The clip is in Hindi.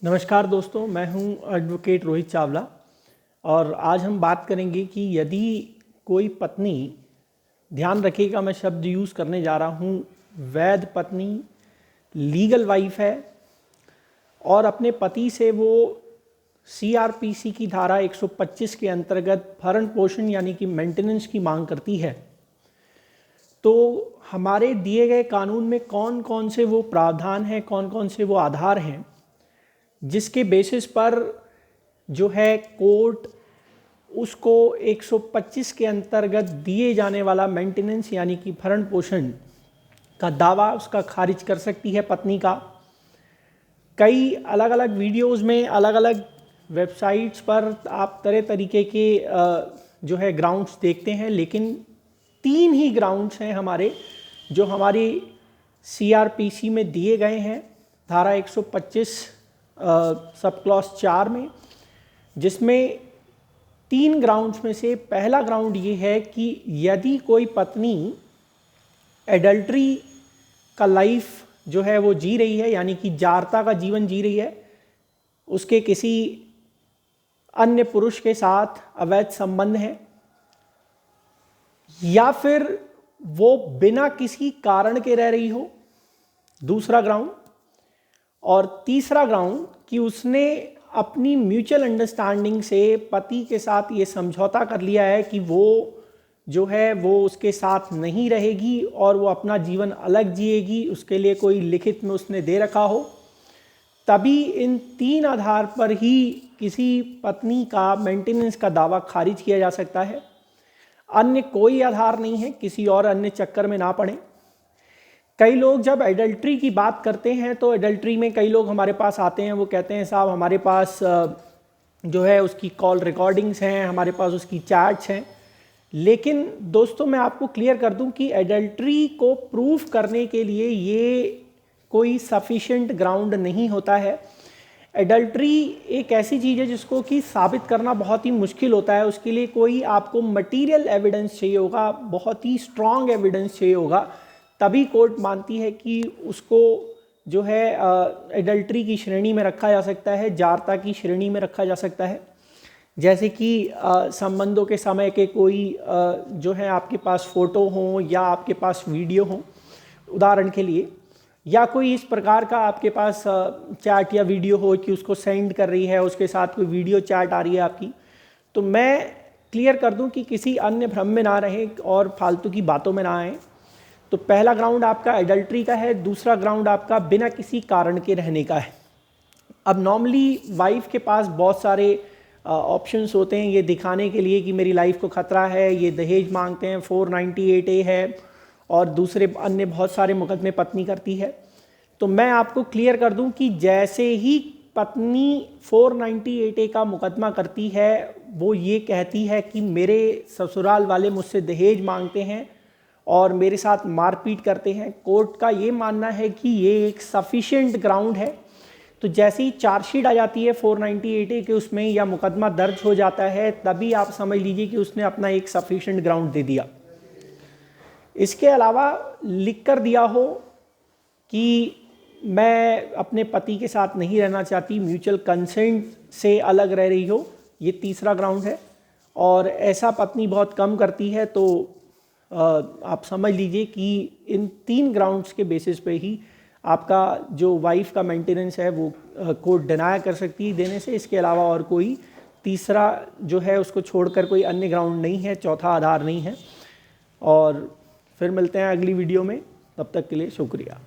नमस्कार दोस्तों, मैं हूं एडवोकेट रोहित चावला और आज हम बात करेंगे कि यदि कोई पत्नी, ध्यान रखिएगा मैं शब्द यूज़ करने जा रहा हूं, वैध पत्नी, लीगल वाइफ है और अपने पति से वो सीआरपीसी की धारा 125 के अंतर्गत भरण पोषण यानी कि मेंटेनेंस की मांग करती है, तो हमारे दिए गए कानून में कौन कौन से वो प्रावधान हैं, कौन कौन से वो आधार हैं जिसके बेसिस पर जो है कोर्ट उसको 125 के अंतर्गत दिए जाने वाला मेंटेनेंस यानी कि भरण पोषण का दावा उसका खारिज कर सकती है पत्नी का। कई अलग अलग वीडियोस में, अलग अलग वेबसाइट्स पर आप तरह तरीके के जो है ग्राउंड्स देखते हैं, लेकिन 3 ही ग्राउंड्स हैं हमारे जो हमारी सीआरपीसी में दिए गए हैं धारा 125 सब क्लॉज 4 में, जिसमें 3 ग्राउंड्स में से पहला ग्राउंड ये है कि यदि कोई पत्नी एडल्ट्री का लाइफ जो है वो जी रही है, यानी कि जारता का जीवन जी रही है, उसके किसी अन्य पुरुष के साथ अवैध संबंध है, या फिर वो बिना किसी कारण के रह रही हो, दूसरा ग्राउंड। और तीसरा ग्राउंड कि उसने अपनी म्यूचुअल अंडरस्टैंडिंग से पति के साथ ये समझौता कर लिया है कि वो जो है वो उसके साथ नहीं रहेगी और वो अपना जीवन अलग जिएगी, उसके लिए कोई लिखित में उसने दे रखा हो, तभी इन 3 आधार पर ही किसी पत्नी का मेंटेनेंस का दावा खारिज किया जा सकता है। अन्य कोई आधार नहीं है, किसी और अन्य चक्कर में ना पड़े। कई लोग जब एडल्ट्री की बात करते हैं तो एडल्ट्री में कई लोग हमारे पास आते हैं, वो कहते हैं साहब हमारे पास जो है उसकी कॉल रिकॉर्डिंग्स हैं, हमारे पास उसकी चैट्स हैं। लेकिन दोस्तों मैं आपको क्लियर कर दूं कि एडल्ट्री को प्रूफ करने के लिए ये कोई सफिशिएंट ग्राउंड नहीं होता है। एडल्ट्री एक ऐसी चीज़ है जिसको कि साबित करना बहुत ही मुश्किल होता है, उसके लिए कोई आपको मटीरियल एविडेंस चाहिए होगा, बहुत ही स्ट्रॉन्ग एविडेंस चाहिए होगा, तभी कोर्ट मानती है कि उसको जो है एडल्ट्री की श्रेणी में रखा जा सकता है, जारता की श्रेणी में रखा जा सकता है। जैसे कि संबंधों के समय के कोई जो है आपके पास फ़ोटो हो या आपके पास वीडियो हो उदाहरण के लिए, या कोई इस प्रकार का आपके पास चैट या वीडियो हो कि उसको सेंड कर रही है, उसके साथ कोई वीडियो चैट आ रही है आपकी। तो मैं क्लियर कर दूं कि किसी अन्य भ्रम में ना रहें और फालतू की बातों में ना आएँ। तो पहला ग्राउंड आपका एडल्ट्री का है, दूसरा ग्राउंड आपका बिना किसी कारण के रहने का है। अब नॉर्मली वाइफ के पास बहुत सारे ऑप्शंस होते हैं ये दिखाने के लिए कि मेरी लाइफ को खतरा है, ये दहेज मांगते हैं, 498A है और दूसरे अन्य बहुत सारे मुकदमे पत्नी करती है। तो मैं आपको क्लियर कर दूं कि जैसे ही पत्नी 498A का मुकदमा करती है, वो ये कहती है कि मेरे ससुराल वाले मुझसे दहेज मांगते हैं और मेरे साथ मारपीट करते हैं, कोर्ट का ये मानना है कि ये एक सफिशिएंट ग्राउंड है। तो जैसे ही चार्जशीट आ जाती है 498A के उसमें या मुकदमा दर्ज हो जाता है, तभी आप समझ लीजिए कि उसने अपना एक सफिशिएंट ग्राउंड दे दिया। इसके अलावा लिख कर दिया हो कि मैं अपने पति के साथ नहीं रहना चाहती, म्यूचुअल कंसेंट से अलग रह रही हो, ये तीसरा ग्राउंड है। और ऐसा पत्नी बहुत कम करती है, तो आप समझ लीजिए कि इन 3 ग्राउंड्स के बेसिस पे ही आपका जो वाइफ का मेंटेनेंस है वो कोर्ट डिनाय कर सकती है देने से। इसके अलावा और कोई तीसरा जो है उसको छोड़कर कोई अन्य ग्राउंड नहीं है, चौथा आधार नहीं है। और फिर मिलते हैं अगली वीडियो में, तब तक के लिए शुक्रिया।